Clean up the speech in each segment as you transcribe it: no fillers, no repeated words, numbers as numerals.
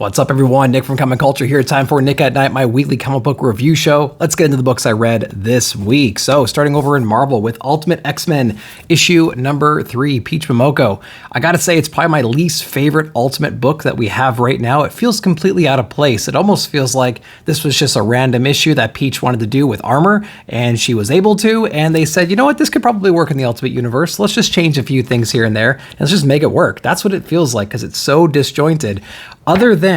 What's up, everyone? Nick from Comic Culture here. Time for Nick at Night, my weekly comic book review show. Let's get into the books I read this week. So, starting over in Marvel with Ultimate X-Men issue number 3, Peach Momoko. I gotta say, it's probably my least favorite Ultimate book that we have right now. It feels completely out of place. It almost feels like this was just a random issue that Peach wanted to do with armor, and she was able to, and they said, you know what, this could probably work in the Ultimate universe. Let's just change a few things here and there, and let's just make it work. That's what it feels like, because it's so disjointed. Other than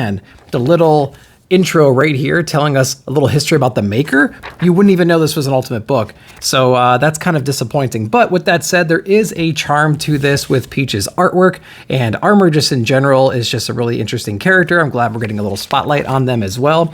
the little intro right here telling us a little history about the maker, you wouldn't even know this was an Ultimate book. So that's kind of disappointing. But with that said, there is a charm to this with Peach's artwork, and Armor just in general is just a really interesting character. I'm glad we're getting a little spotlight on them as well.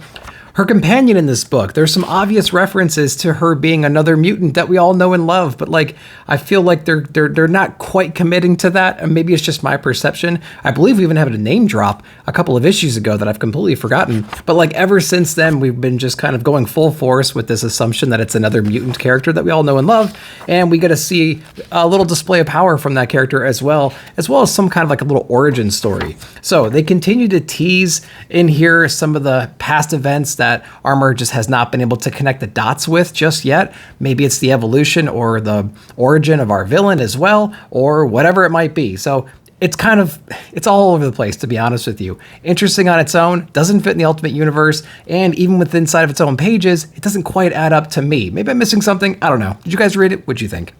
Her companion in this book, there's some obvious references to her being another mutant that we all know and love, but like I feel like they're not quite committing to that, and maybe it's just my perception. I believe we even had a name drop a couple of issues ago that I've completely forgotten, but like ever since then we've been just kind of going full force with this assumption that it's another mutant character that we all know and love, and we get to see a little display of power from that character as well as some kind of like a little origin story. So they continue to tease in here some of the past events that Armor just has not been able to connect the dots with just yet. Maybe it's the evolution or the origin of our villain as well, or whatever it might be. So it's all over the place, to be honest with you. Interesting on its own, doesn't fit in the Ultimate universe, and even with inside of its own pages, it doesn't quite add up to me. Maybe I'm missing something, I don't know. Did you guys read it? What'd you think?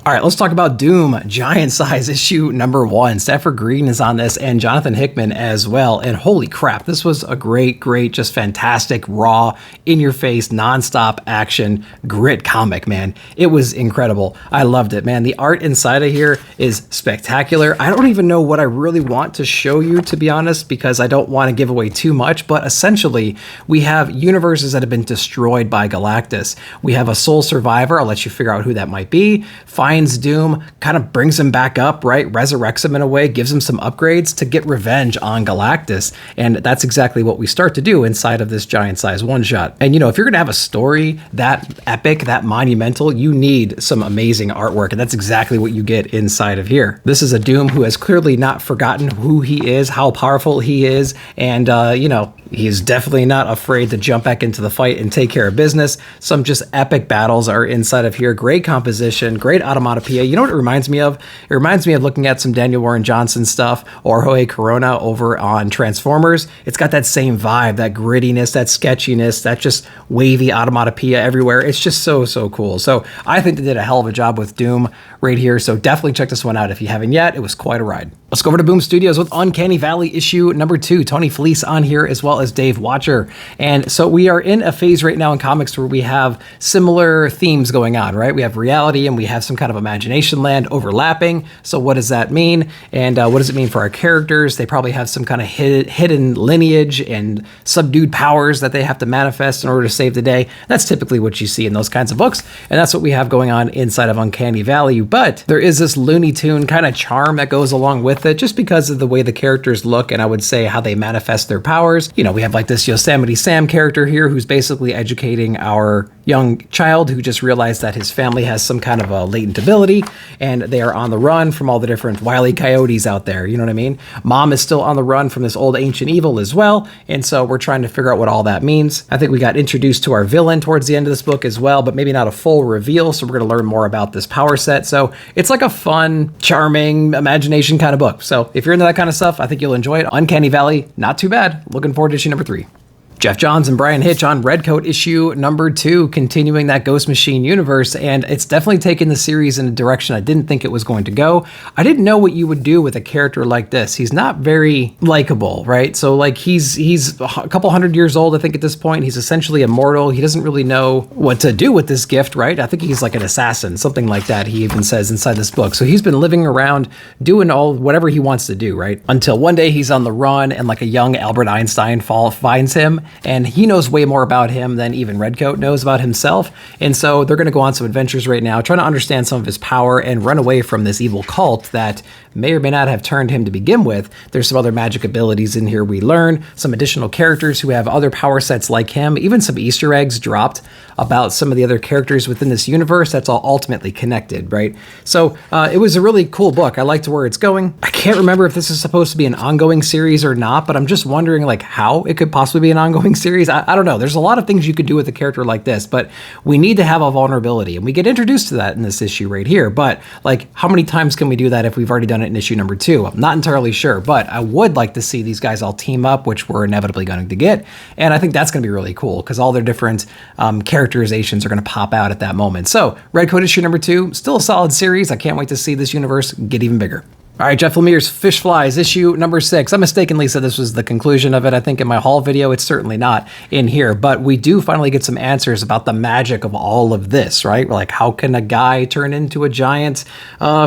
All right, let's talk about Doom, Giant Size issue number 1. Stafford Green is on this, and Jonathan Hickman as well. And holy crap, this was a great, just fantastic, raw, in-your-face, nonstop action, grit comic, man. It was incredible. I loved it, man. The art inside of here is spectacular. I don't even know what I really want to show you, to be honest, because I don't want to give away too much. But essentially, we have universes that have been destroyed by Galactus. We have a sole survivor. I'll let you figure out who that might be. Finds Doom, kind of brings him back up, right? Resurrects him in a way, gives him some upgrades to get revenge on Galactus. And that's exactly what we start to do inside of this Giant Size one-shot. And, you know, if you're going to have a story that epic, that monumental, you need some amazing artwork. And that's exactly what you get inside of here. This is a Doom who has clearly not forgotten who he is, how powerful he is. And, you know, he's definitely not afraid to jump back into the fight and take care of business. Some just epic battles are inside of here. Great composition, great automatopoeia. You know what it reminds me of? It reminds me of looking at some Daniel Warren Johnson stuff or Jorge Corona over on Transformers. It's got that same vibe, that grittiness, that sketchiness, that just wavy automatopoeia everywhere. It's just so cool. So I think they did a hell of a job with Doom right here. So definitely check this one out if you haven't yet. It was quite a ride. Let's go over to Boom Studios with Uncanny Valley issue number 2. Tony Felice on here as well as Dave Watcher. And so we are in a phase right now in comics where we have similar themes going on, right? We have reality and we have some kind of imagination land overlapping. So what does that mean? And what does it mean for our characters? They probably have some kind of hidden lineage and subdued powers that they have to manifest in order to save the day. That's typically what you see in those kinds of books. And that's what we have going on inside of Uncanny Valley. But there is this Looney Tune kind of charm that goes along with it just because of the way the characters look and I would say how they manifest their powers. You know, we have like this Yosemite Sam character here who's basically educating our young child who just realized that his family has some kind of a latent ability and they are on the run from all the different wily coyotes out there. You know what I mean? Mom is still on the run from this old ancient evil as well. And so we're trying to figure out what all that means. I think we got introduced to our villain towards the end of this book as well, but maybe not a full reveal. So we're going to learn more about this power set. So it's like a fun, charming, imagination kind of book. So if you're into that kind of stuff, I think you'll enjoy it. Uncanny Valley, not too bad. Looking forward to issue number 3. Jeff Johns and Brian Hitch on Redcoat issue number 2, continuing that Ghost Machine universe, and it's definitely taken the series in a direction I didn't think it was going to go. I didn't know what you would do with a character like this. He's not very likable, right? So like he's a couple hundred years old, I think at this point. He's essentially immortal. He doesn't really know what to do with this gift, right? I think he's like an assassin, something like that, he even says inside this book. So he's been living around doing whatever he wants to do, right? Until one day he's on the run and like a young Albert Einstein finds him and he knows way more about him than even Redcoat knows about himself. And so they're going to go on some adventures right now, trying to understand some of his power and run away from this evil cult that may or may not have turned him to begin with. There's some other magic abilities in here we learn, some additional characters who have other power sets like him, even some Easter eggs dropped about some of the other characters within this universe that's all ultimately connected, right? So it was a really cool book. I liked where it's going. I can't remember if this is supposed to be an ongoing series or not, but I'm just wondering like how it could possibly be an ongoing series. I don't know. There's a lot of things you could do with a character like this, but we need to have a vulnerability, and we get introduced to that in this issue right here. But like, how many times can we do that if we've already done it in issue number 2? I'm not entirely sure, but I would like to see these guys all team up, which we're inevitably going to get. And I think that's going to be really cool because all their different characterizations are going to pop out at that moment. So Redcoat issue number 2, still a solid series. I can't wait to see this universe get even bigger. All right, Jeff Lemire's Fish Flies, issue number 6. I mistakenly said this was the conclusion of it. I think in my haul video, it's certainly not in here, but we do finally get some answers about the magic of all of this, right? Like, how can a guy turn into a giant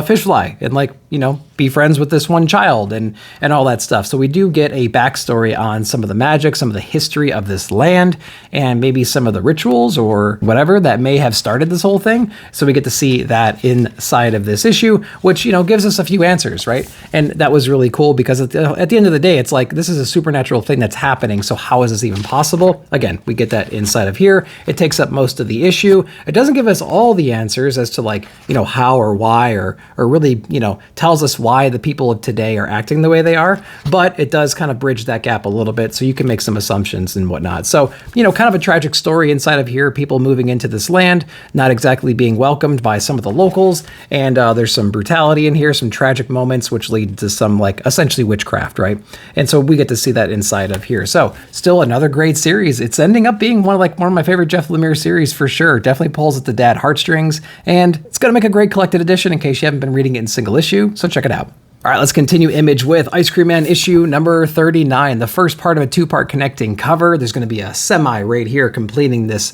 fish fly and, like, you know, be friends with this one child and all that stuff. So we do get a backstory on some of the magic, some of the history of this land, and maybe some of the rituals or whatever that may have started this whole thing. So we get to see that inside of this issue, which, you know, gives us a few answers, right? And that was really cool because at the end of the day, it's like, this is a supernatural thing that's happening. So how is this even possible? Again, we get that inside of here. It takes up most of the issue. It doesn't give us all the answers as to, like, you know, how or why or really, you know, tells us why the people of today are acting the way they are, but it does kind of bridge that gap a little bit so you can make some assumptions and whatnot. So, you know, kind of a tragic story inside of here, people moving into this land, not exactly being welcomed by some of the locals, and there's some brutality in here, some tragic moments which lead to some, like, essentially witchcraft, right? And so we get to see that inside of here. So still another great series. It's ending up being one of my favorite Jeff Lemire series for sure. Definitely pulls at the dad heartstrings, and it's going to make a great collected edition in case you haven't been reading it in single issue. So check it out. All right, let's continue Image with Ice Cream Man issue number 39, the first part of a 2-part connecting cover. There's going to be a semi right here completing this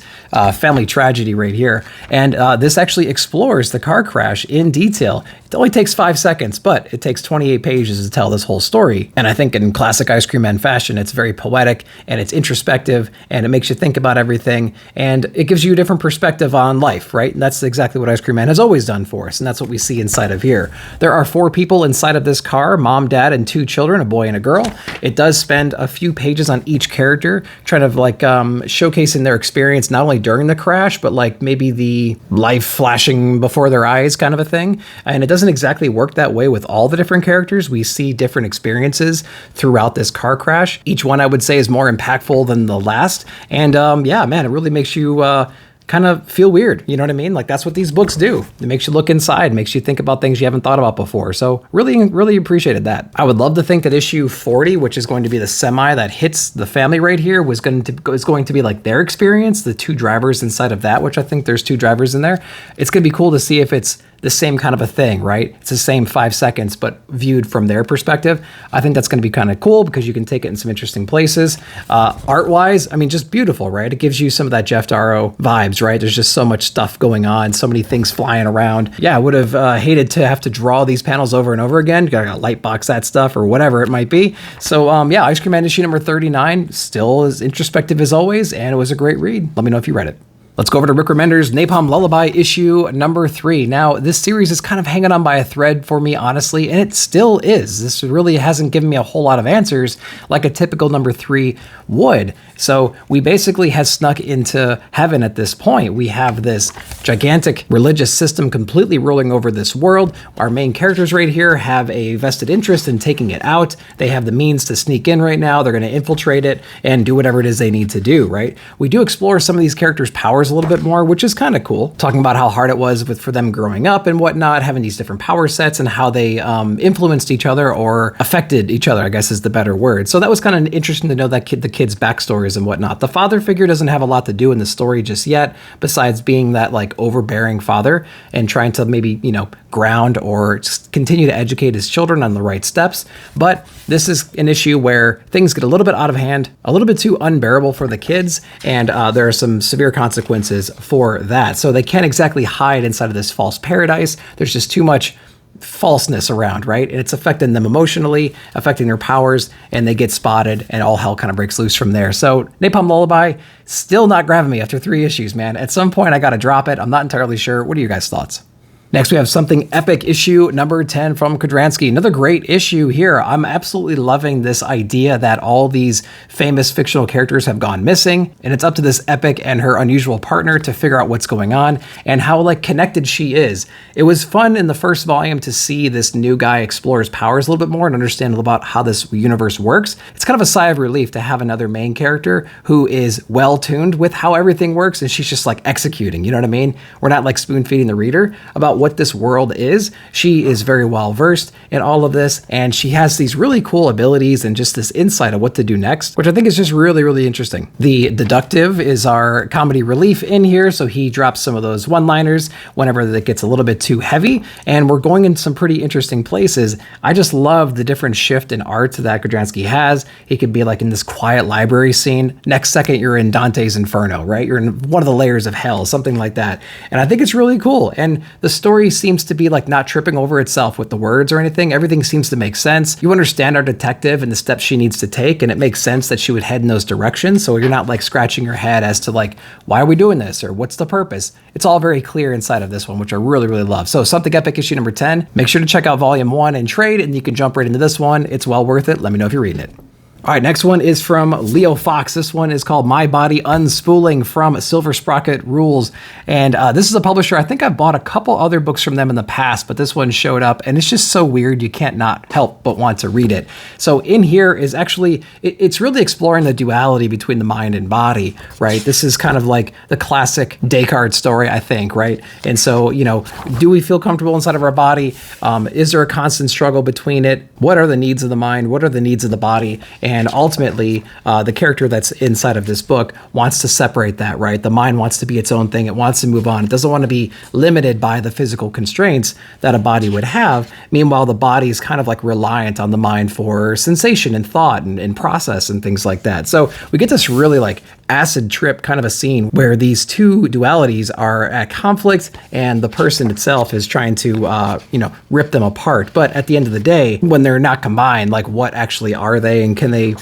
family tragedy right here. And this actually explores the car crash in detail. It only takes 5 seconds, but it takes 28 pages to tell this whole story. And I think in classic Ice Cream Man fashion, it's very poetic and it's introspective and it makes you think about everything. And it gives you a different perspective on life, right? And that's exactly what Ice Cream Man has always done for us. And that's what we see inside of here. There are 4 people inside of this car, mom, dad, and 2 children, a boy and a girl. It does spend a few pages on each character, trying to like showcasing their experience, not only during the crash, but like maybe the life flashing before their eyes kind of a thing. And it doesn't exactly work that way with all the different characters. We see different experiences throughout this car crash. Each one I would say is more impactful than the last. And yeah, man, it really makes you kind of feel weird. You know what I mean? Like, that's what these books do. It makes you look inside, makes you think about things you haven't thought about before. So really, really appreciated that. I would love to think that issue 40, which is going to be the semi that hits the family right here, is going to be like their experience, the 2 drivers inside of that, which I think there's 2 drivers in there. It's going to be cool to see if it's the same kind of a thing, right? It's the same 5 seconds, but viewed from their perspective. I think that's going to be kind of cool because you can take it in some interesting places. Art-wise, I mean, just beautiful, right? It gives you some of that Jeff Darrow vibes, right? There's just so much stuff going on, so many things flying around. Yeah, I would have hated to have to draw these panels over and over again. Gotta light box that stuff or whatever it might be. So yeah, Ice Cream Man issue number 39, still as introspective as always, and it was a great read. Let me know if you read it. Let's go over to Rick Remender's Napom Lullabi issue number 3. Now, this series is kind of hanging on by a thread for me, honestly, and it still is. This really hasn't given me a whole lot of answers like a typical number 3 would. So we basically have snuck into heaven at this point. We have this gigantic religious system completely ruling over this world. Our main characters right here have a vested interest in taking it out. They have the means to sneak in right now. They're going to infiltrate it and do whatever it is they need to do, right? We do explore some of these characters' powers a little bit more, which is kind of cool. Talking about how hard it was for them growing up and whatnot, having these different power sets and how they influenced each other or affected each other, I guess is the better word. So that was kind of interesting to know that the kids' backstories and whatnot. The father figure doesn't have a lot to do in the story just yet, besides being that like overbearing father and trying to maybe, you know, ground or just continue to educate his children on the right steps. But this is an issue where things get a little bit out of hand, a little bit too unbearable for the kids, and there are some severe consequences for that. So they can't exactly hide inside of this false paradise. There's just too much falseness around, right? And it's affecting them emotionally, affecting their powers, and they get spotted, and all hell kind of breaks loose from there. So Napom Lullabi, still not grabbing me after 3 issues, man. At some point, I got to drop it. I'm not entirely sure. What are your guys' thoughts? Next, we have Something Epic issue number 10 from Kodransky. Another great issue here. I'm absolutely loving this idea that all these famous fictional characters have gone missing, and it's up to this Epic and her unusual partner to figure out what's going on and how like connected she is. It was fun in the first volume to see this new guy explore his powers a little bit more and understand a little about how this universe works. It's kind of a sigh of relief to have another main character who is well tuned with how everything works, and she's just like executing, you know what I mean? We're not like spoon feeding the reader about what this world is. She is very well versed in all of this, and she has these really cool abilities and just this insight of what to do next, which I think is just really, really interesting. The deductive is our comedy relief in here, so he drops some of those one-liners whenever that gets a little bit too heavy, and we're going in some pretty interesting places. I just love the different shift in art that Kodransky has. He could be like in this quiet library scene. Next second, you're in Dante's Inferno, right? You're in one of the layers of hell, something like that. And I think it's really cool. And the story seems to be like not tripping over itself with the words or anything. Everything seems to make sense. You understand our detective and the steps she needs to take, and it makes sense that she would head in those directions. So you're not like scratching your head as to like, why are we doing this? Or what's the purpose? It's all very clear inside of this one, which I really, really love. So Something Epic issue number 10. Make sure to check out volume 1 and trade, and you can jump right into this one. It's well worth it. Let me know if you're reading it. All right, next one is from Leo Fox. This one is called My Body Unspooling from Silver Sprocket Rules. And this is a publisher. I think I've bought a couple other books from them in the past, but this one showed up, and it's just so weird. You can't not help but want to read it. So in here is actually, it's really exploring the duality between the mind and body, right? This is kind of like the classic Descartes story, I think, right? And so, you know, do we feel comfortable inside of our body? Is there a constant struggle between it? What are the needs of the mind? What are the needs of the body? And ultimately, the character that's inside of this book wants to separate that, right? The mind wants to be its own thing. It wants to move on. It doesn't want to be limited by the physical constraints that a body would have. Meanwhile, the body is kind of like reliant on the mind for sensation and thought and process and things like that. So we get this really like acid trip kind of a scene where these two dualities are at conflict, and the person itself is trying to, rip them apart. But at the end of the day, when they're not combined, like what actually are they, and can they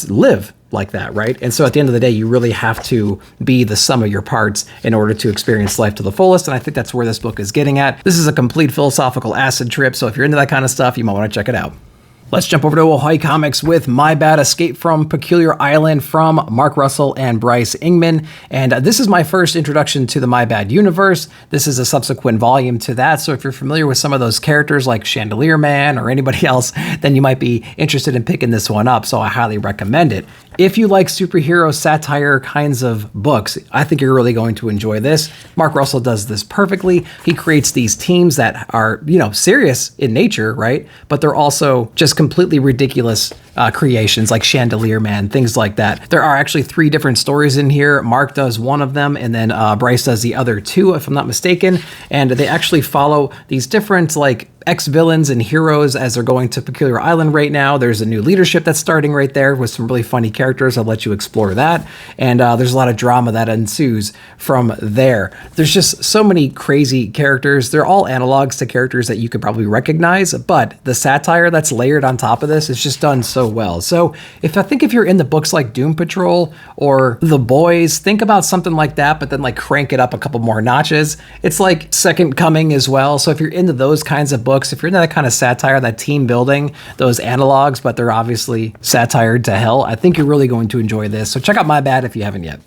live like that, right? And so at the end of the day, you really have to be the sum of your parts in order to experience life to the fullest. And I think that's where this book is getting at. This is a complete philosophical acid trip. So if you're into that kind of stuff, you might want to check it out. Let's jump over to Ahoy Comics with My Bad Escape from Peculiar Island from Mark Russell and Bryce Ingman. And this is my first introduction to the My Bad universe. This is a subsequent volume to that. So if you're familiar with some of those characters like Chandelier Man or anybody else, then you might be interested in picking this one up. So I highly recommend it. If you like superhero satire kinds of books, I think you're really going to enjoy this. Mark Russell does this perfectly. He creates these teams that are, serious in nature, right? But they're also just completely ridiculous creations like Chandelier Man, things like that. There are actually 3 different stories in here. Mark does one of them, and then Bryce does the other 2, if I'm not mistaken. And they actually follow these different like ex-villains and heroes as they're going to Peculiar Island right now. There's a new leadership that's starting right there with some really funny characters. I'll let you explore that. And there's a lot of drama that ensues from there. There's just so many crazy characters. They're all analogs to characters that you could probably recognize, but the satire that's layered on top of this is just done so well. So I think if you're in the books like Doom Patrol or The Boys, think about something like that, but then like crank it up a couple more notches. It's like Second Coming as well. So if you're into those kinds of books, if you're into that kind of satire, that team building, those analogs, but they're obviously satired to hell, I think you're really going to enjoy this. So check out My Bad if you haven't yet.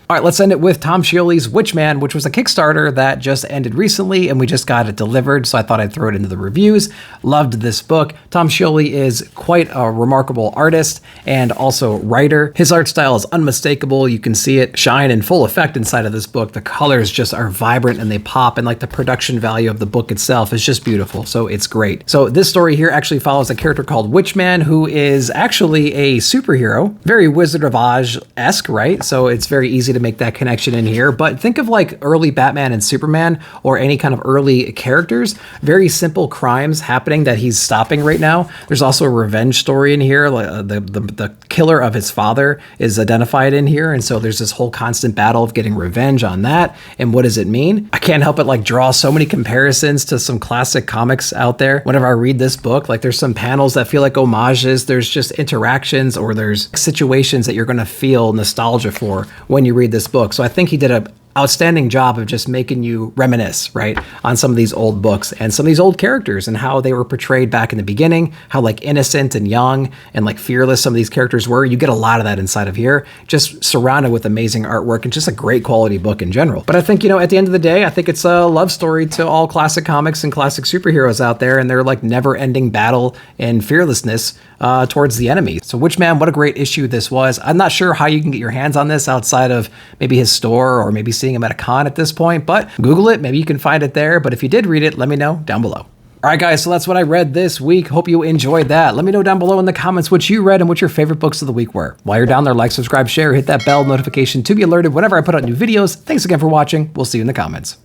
All right, let's end it with Tom Scioli's Witchman, which was a Kickstarter that just ended recently, and we just got it delivered, so I thought I'd throw it into the reviews. Loved this book. Tom Scioli is quite a remarkable artist and also writer. His art style is unmistakable. You can see it shine in full effect inside of this book. The colors just are vibrant and they pop, and like the production value of the book itself is just beautiful, so it's great. So this story here actually follows a character called Witchman, who is actually a superhero, very Wizard of Oz-esque, right? So it's very easy to make that connection in here. But think of like early Batman and Superman or any kind of early characters, very simple crimes happening that he's stopping right now. There's also a revenge story in here. The killer of his father is identified in here. And so there's this whole constant battle of getting revenge on that. And what does it mean? I can't help but like draw so many comparisons to some classic comics out there. Whenever I read this book, like there's some panels that feel like homages. There's just interactions or there's situations that you're going to feel nostalgia for when you read this book. So I think he did a outstanding job of just making you reminisce, right, on some of these old books and some of these old characters and how they were portrayed back in the beginning, how like innocent and young and like fearless some of these characters were. You get a lot of that inside of here, just surrounded with amazing artwork and just a great quality book in general. But I think, you know, at the end of the day, I think it's a love story to all classic comics and classic superheroes out there and their like never-ending battle and fearlessness towards the enemy. So Witchman, what a great issue this was. I'm not sure how you can get your hands on this outside of maybe his store or maybe seeing him at a con at this point, but Google it, maybe you can find it there. But if you did read it, let me know down below. All right, guys, so that's what I read this week. Hope you enjoyed that. Let me know down below in the comments what you read and what your favorite books of the week were. While you're down there, like, subscribe, share, hit that bell notification to be alerted whenever I put out new videos. Thanks again for watching. We'll see you in the comments.